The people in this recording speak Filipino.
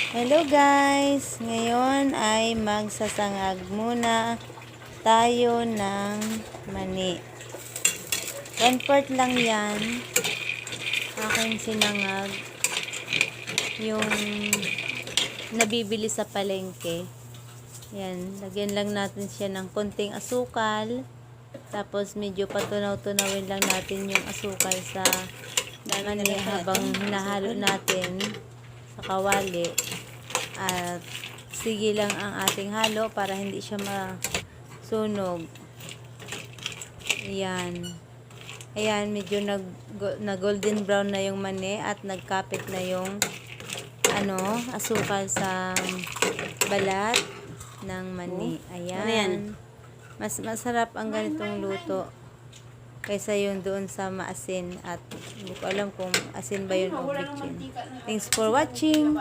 Hello guys! Ngayon ay magsasangag muna tayo ng mani. 1/4 lang yan. Aking sinangag. Yung nabibili sa palengke. Yan. Lagyan lang natin siya ng konting asukal. Tapos medyo patunaw-tunawin lang natin yung asukal sa mani habang hinahalo natin sa kawali. At sige lang ang ating halo para hindi siya masunog. Ayan. Ayan, medyo na golden brown na yung mani at nagkapit na yung asukal sa balat ng mani. Ayan. Mas masarap ang ganitong luto kaysa yung doon sa maasin, at hindi ko alam kung asin ba yun o bitchin. Thanks for watching.